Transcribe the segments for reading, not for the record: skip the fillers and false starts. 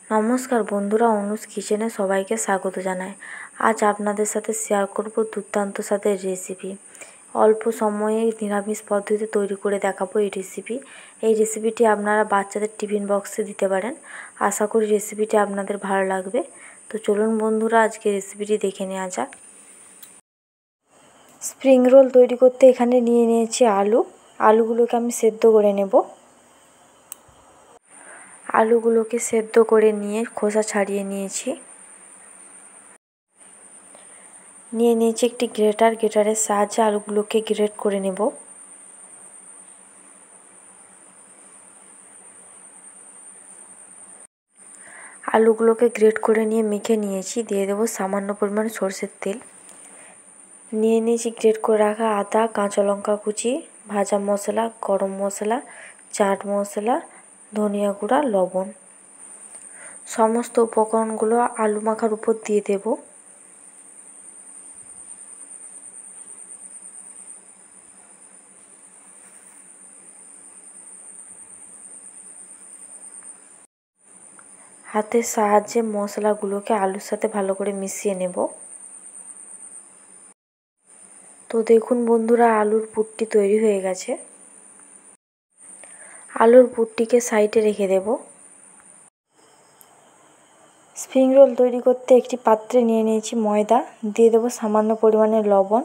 নমস্কার বন্ধুরা, অনুজ কিচেনে সবাইকে স্বাগত জানাই। আজ আপনাদের সাথে শেয়ার করব দুর্দান্ত স্বাদের রেসিপি। অল্প সময়ে নিরামিষ পদ্ধতিতে তৈরি করে দেখাবো এই রেসিপিটি আপনারা বাচ্চাদের টিফিন বক্সে দিতে পারেন। আশা করি রেসিপিটি আপনাদের ভালো লাগবে। তো চলুন বন্ধুরা, আজকে রেসিপিটি দেখে নেওয়া যাক। স্প্রিং রোল তৈরি করতে এখানে নিয়ে নিয়েছি আলুগুলোকে আমি সেদ্ধ করে নেব। আলুগুলোকে সেদ্ধ করে নিয়ে খোসা ছাড়িয়ে নিয়েছি। একটি গ্রেটারের সাহায্যে আলুগুলোকে গ্রেট করে নেব। আলুগুলোকে গ্রেট করে নিয়ে মেখে নিয়েছি। দিয়ে দেবো সামান্য পরিমাণে সরষের তেল। নিয়ে নিয়েছি গ্রেট করে রাখা আদা, কাঁচা লঙ্কা কুচি, ভাজা মশলা, গরম মশলা, চাট মশলা, ধনিয়া গুঁড়া, লবণ। সমস্ত উপকরণগুলো আলু মাখার উপর দিয়ে দেব। হাতের সাহায্যে মশলাগুলোকে আলুর সাথে ভালো করে মিশিয়ে নেব। তো দেখুন বন্ধুরা, আলুর পুরটি তৈরি হয়ে গেছে। আলুর পুরটিকে সাইডে রেখে দেব। স্প্রিং রোল তৈরি করতে একটি পাত্রে নিয়ে নিয়েছি ময়দা। দিয়ে দেব সামান্য পরিমাণে লবণ,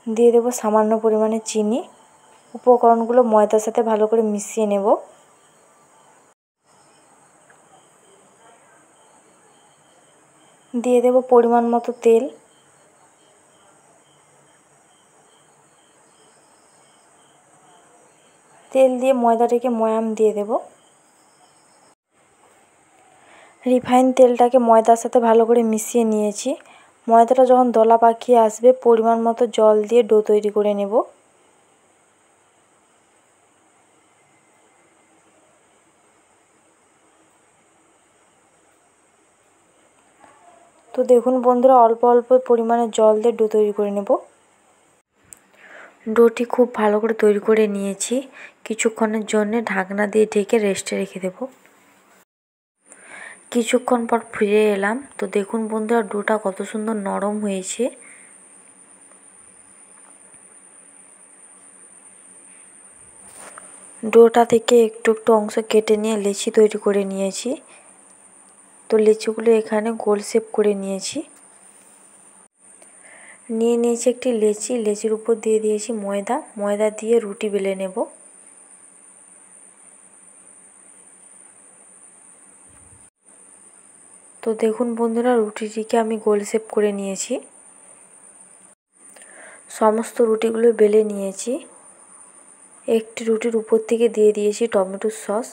দিয়ে দেব সামান্য পরিমাণে চিনি। উপকরণগুলো ময়দার সাথে ভালো করে মিশিয়ে নেব। দিয়ে দেব পরিমাণ মতো তেল। তেল দিয়ে ময়দাটাকে ময়াম দিয়ে দেব। রিফাইন তেলটাকে ময়দার সাথে ভালো করে মিশিয়ে নিয়েছি। ময়দাটা যখন দলা পাকিয়ে আসবে, পরিমাণ মতো জল দিয়ে ডো তৈরি করে নেব। তো দেখুন বন্ধুরা, অল্প অল্প পরিমাণে জল দিয়ে ডো তৈরি করে নেব। ডোটি খুব ভালো করে তৈরি করে নিয়েছি। কিছুক্ষণের জন্য ঢাকনা দিয়ে ঢেকে রেস্টে রেখে দেব। কিছুক্ষণ পর ফিরে এলাম। তো দেখুন বন্ধুরা, ডোটা কত সুন্দর নরম হয়েছে। ডোটা থেকে একটু একটু অংশ কেটে নিয়ে লেচি তৈরি করে নিয়েছি। তো লেচিগুলো এখানে গোল শেপ করে নিয়েছি। নিয়েছি একটি লেচির উপর দিয়ে দিয়েছি ময়দা দিয়ে রুটি বেলে নেব। তো দেখুন বন্ধুরা, রুটিটিকে আমি গোল শেপ করে নিয়েছি। সমস্ত রুটিগুলো বেলে নিয়েছি। একটি রুটির উপর থেকে দিয়ে দিয়েছি টমেটোর সস।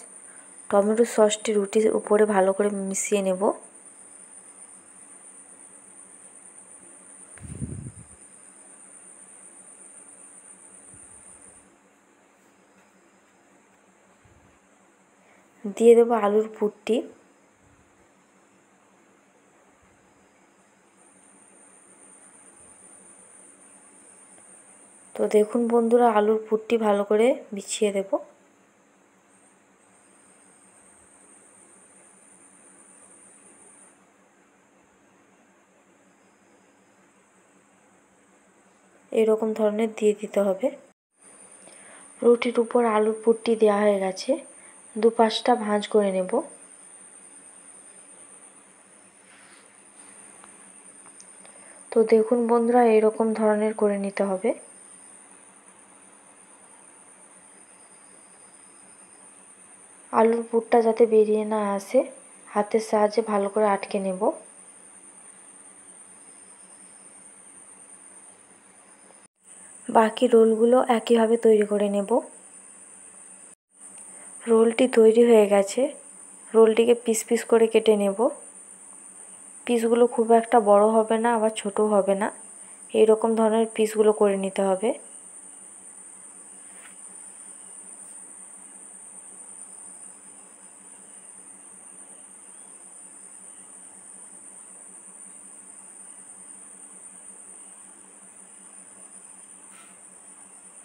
টমেটোর সসটি রুটির উপরে ভালো করে মিশিয়ে নেব। দিয়ে দেবো আলুর পুরটি। তো দেখুন বন্ধুরা, আলুর পুরটি ভালো করে বিছিয়ে দেব। এরকম ধরনের দিয়ে দিতে হবে। রুটির উপর আলুর পুরটি দেওয়া হয়ে গেছে। দুপাশটা ভাঁজ করে নেব। তো দেখুন বন্ধুরা, এরকম ধরনের করে নিতে হবে। আলুর পুরটা যাতে বেরিয়ে না আসে, হাতের সাহায্যে ভালো করে আটকে নেব। বাকি রোলগুলো একইভাবে তৈরি করে নেব। রোলটি তৈরি হয়ে গেছে। রোলটিকে পিস পিস করে কেটে নেব। পিসগুলো খুব একটা বড় হবে না, আবার ছোট হবে না। এই রকম ধরনের পিসগুলো করে নিতে হবে।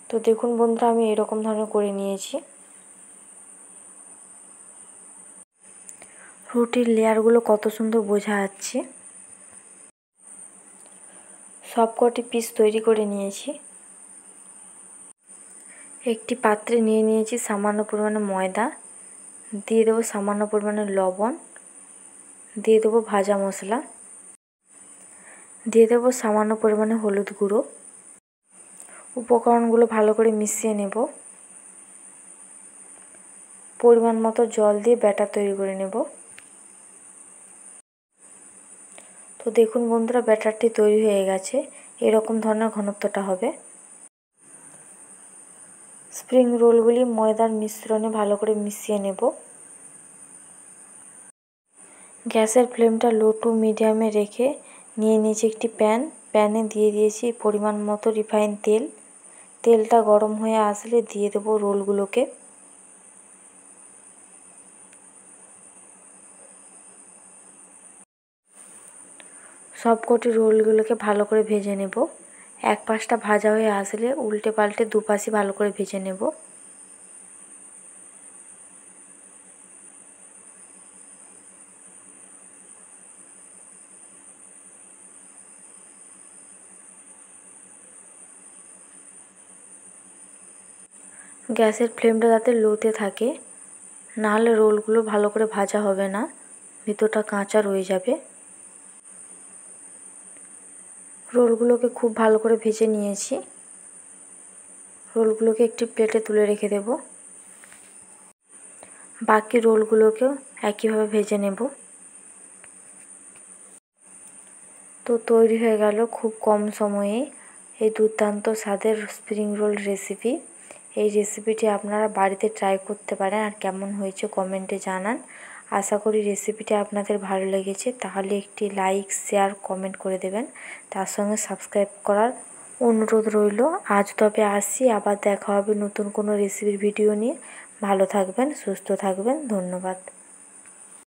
তো দেখুন বন্ধুরা, আমি এরকম ধরনের করে নিয়েছি। রুটির লেয়ারগুলো কত সুন্দর বোঝা যাচ্ছে। সবকটি পিস তৈরি করে নিয়েছি। একটি পাত্রে নিয়ে নিয়েছি সামান্য পরিমাণে ময়দা, দিয়ে দেবো সামান্য পরিমাণে লবণ, দিয়ে দেবো ভাজা মশলা, দিয়ে দেবো সামান্য পরিমাণে হলুদ গুঁড়ো। উপকরণগুলো ভালো করে মিশিয়ে নেব। পরিমাণ মতো জল দিয়ে ব্যাটার তৈরি করে নেব। তো দেখুন বন্ধুরা, ব্যাটারটি তৈরি হয়ে গেছে। এরকম ধরনের ঘনত্বটা হবে। স্প্রিং রোলগুলি ময়দার মিশ্রণে ভালো করে মিশিয়ে নেব। গ্যাসের ফ্লেমটা লো টু মিডিয়ামে রেখে নিয়ে নিয়েছি একটি প্যানে দিয়ে দিয়েছি পরিমাণ মতো রিফাইন তেল। তেলটা গরম হয়ে আসলে দিয়ে দেব রোলগুলোকে। সবকটি রোলগুলোকে ভালো করে ভেজে নেব। এক পাশটা ভাজা হয়ে আসলে উল্টে পাল্টে দুপাশই ভালো করে ভেজে নেব। গ্যাসের ফ্লেমটা যাতে লোতে থাকে, নাহলে রোলগুলো ভালো করে ভাজা হবে না, ভিতরটা কাঁচা রয়ে যাবে। রোলগুলোকে খুব ভালো করে ভেজে নিয়েছি। রোলগুলোকে একটি প্লেটে তুলে রেখে দেব। বাকি রোলগুলোকেও একইভাবে ভেজে নেব। তো তৈরি হয়ে গেল খুব কম সময়ে এই দুর্দান্ত স্বাদের স্প্রিং রোল রেসিপি। এই রেসিপিটি আপনারা বাড়িতে ট্রাই করতে পারেন, আর কেমন হয়েছে কমেন্টে জানান। আশা করি রেসিপিটি আপনাদের ভালো লেগেছে। তাহলে একটি লাইক, শেয়ার, কমেন্ট করে দেবেন। তার সঙ্গে সাবস্ক্রাইব করার অনুরোধ রইল। আজ তবে আসি, আবার দেখা হবে নতুন কোনো রেসিপির ভিডিও নিয়ে। ভালো থাকবেন, সুস্থ থাকবেন। ধন্যবাদ।